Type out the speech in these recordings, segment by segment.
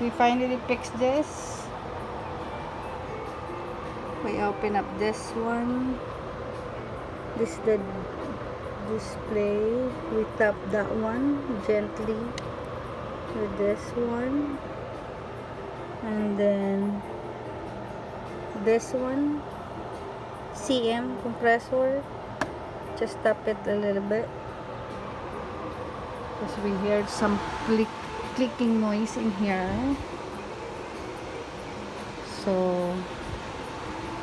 we finally fixed this. We open up this one. This is the display. We tap that one gently with this one, and then this one, CM compressor, just tap it a little bit because we heard some clicking noise in here. So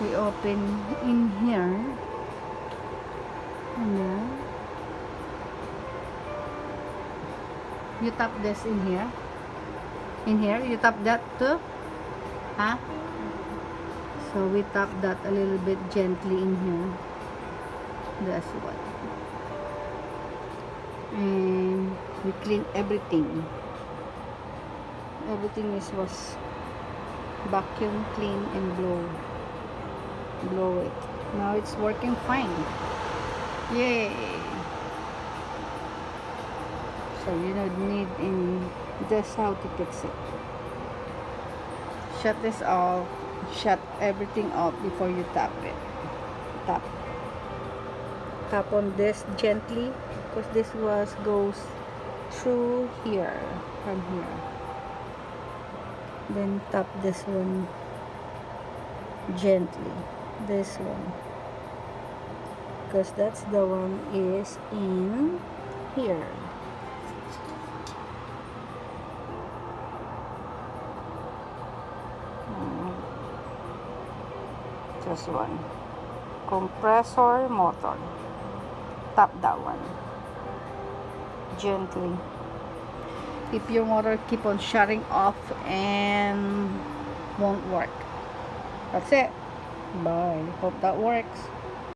we open in here, and you tap this in here. You tap that too, huh? So we tap that a little bit gently in here. That's what. And we clean everything. Everything was vacuum clean and blow it. Now it's working fine. Yay! So you don't need any. That's how to fix it. Shut this off. Shut everything off before you tap it. Tap on this gently because this goes through here, from here. Then tap this one gently. This one, because that's the one is in here. Just one. Compressor motor. Tap that one gently. If your motor keep on shutting off and won't work. That's it. Bye. Hope that works.